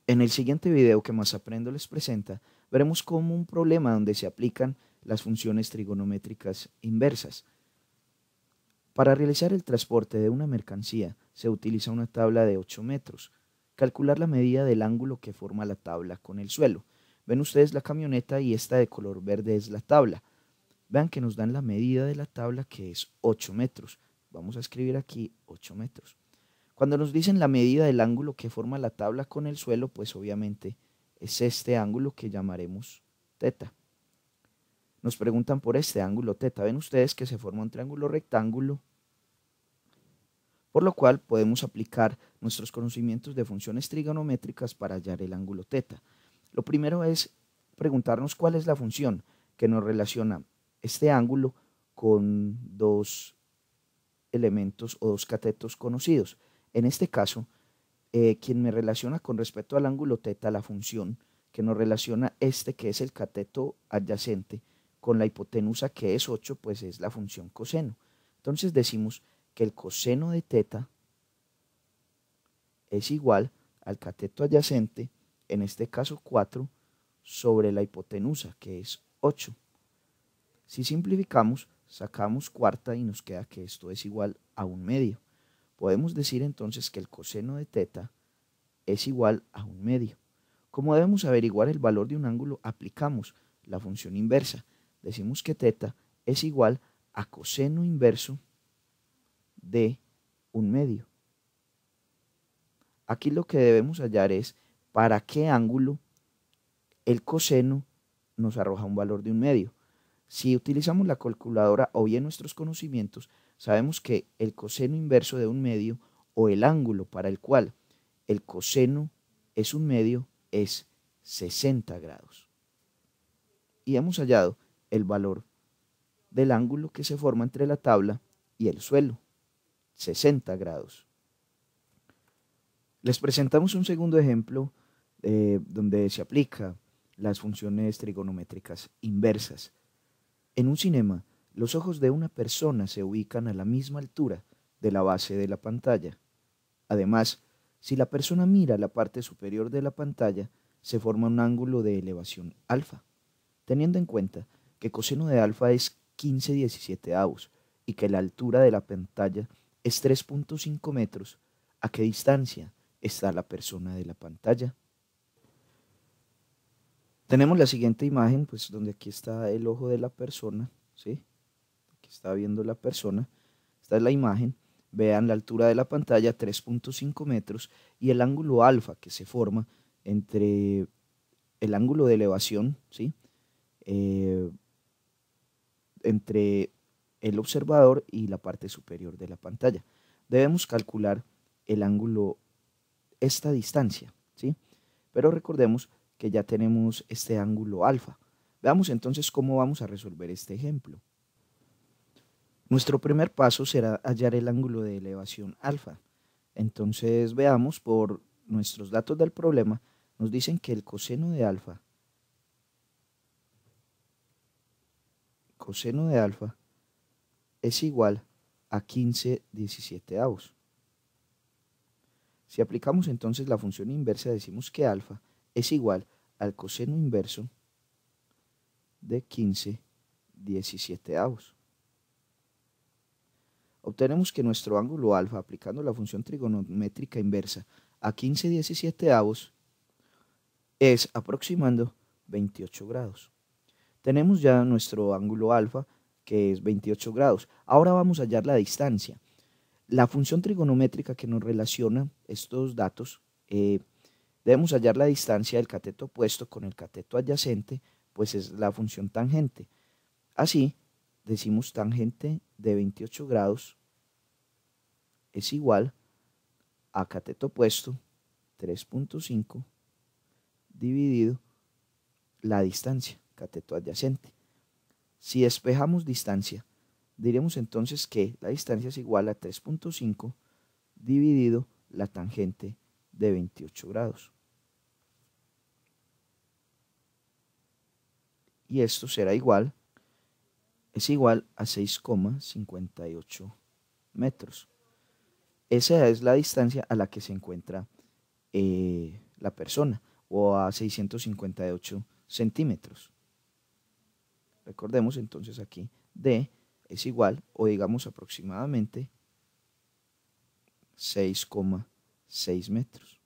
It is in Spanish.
En el siguiente video que Más Aprendo les presenta, veremos cómo un problema donde se aplican las funciones trigonométricas inversas. Para realizar el transporte de una mercancía se utiliza una tabla de 8 metros. Calcular la medida del ángulo que forma la tabla con el suelo. Ven ustedes la camioneta y esta de color verde es la tabla. Vean que nos dan la medida de la tabla que es 8 metros. Vamos a escribir aquí 8 metros. Cuando nos dicen la medida del ángulo que forma la tabla con el suelo, pues obviamente es este ángulo que llamaremos teta. Nos preguntan por este ángulo teta. Ven ustedes que se forma un triángulo rectángulo, por lo cual podemos aplicar nuestros conocimientos de funciones trigonométricas para hallar el ángulo teta. Lo primero es preguntarnos cuál es la función que nos relaciona este ángulo con dos elementos o dos catetos conocidos. En este caso, quien me relaciona con respecto al ángulo teta la función que nos relaciona este que es el cateto adyacente con la hipotenusa que es 8, pues es la función coseno. Entonces decimos que el coseno de teta es igual al cateto adyacente, en este caso 4, sobre la hipotenusa que es 8. Si simplificamos, sacamos cuarta y nos queda que esto es igual a 1/2. Podemos decir entonces que el coseno de teta es igual a 1/2. Como debemos averiguar el valor de un ángulo, aplicamos la función inversa. Decimos que teta es igual a coseno inverso de 1/2. Aquí lo que debemos hallar es para qué ángulo el coseno nos arroja un valor de 1/2. Si utilizamos la calculadora o bien nuestros conocimientos, sabemos que el coseno inverso de 1/2 o el ángulo para el cual el coseno es 1/2 es 60 grados. Y hemos hallado el valor del ángulo que se forma entre la tabla y el suelo, 60 grados. Les presentamos un segundo ejemplo donde se aplica las funciones trigonométricas inversas. En un cinema, los ojos de una persona se ubican a la misma altura de la base de la pantalla. Además, si la persona mira la parte superior de la pantalla, se forma un ángulo de elevación alfa, teniendo en cuenta que coseno de alfa es 15/17 y que la altura de la pantalla es 3.5 metros, ¿a qué distancia está la persona de la pantalla? Tenemos la siguiente imagen, pues donde aquí está el ojo de la persona, ¿sí? Aquí está viendo la persona. Esta es la imagen. Vean la altura de la pantalla, 3.5 metros, y el ángulo alfa que se forma entre el ángulo de elevación, ¿sí? Eh, entre el observador y la parte superior de la pantalla. Debemos calcular el ángulo, esta distancia, ¿sí? Pero recordemos que ya tenemos este ángulo alfa. Veamos entonces cómo vamos a resolver este ejemplo. Nuestro primer paso será hallar el ángulo de elevación alfa. Entonces veamos por nuestros datos del problema, nos dicen que el coseno de alfa es igual a 15/17. Si aplicamos entonces la función inversa, decimos que alfa es igual al coseno inverso de 15/17. Obtenemos que nuestro ángulo alfa, aplicando la función trigonométrica inversa a 15/17, es aproximando 28 grados. Tenemos ya nuestro ángulo alfa, que es 28 grados. Ahora vamos a hallar la distancia. La función trigonométrica que nos relaciona estos datos, debemos hallar la distancia del cateto opuesto con el cateto adyacente, pues es la función tangente. Así, decimos tangente de 28 grados es igual a cateto opuesto 3.5 dividido la distancia, cateto adyacente. Si despejamos distancia, diremos entonces que la distancia es igual a 3.5 dividido la tangente de 28 grados. Y esto será igual, es igual a 6,58 metros. Esa es la distancia a la que se encuentra la persona, o a 658 centímetros. Recordemos entonces aquí D es igual, o digamos aproximadamente 6,6 metros.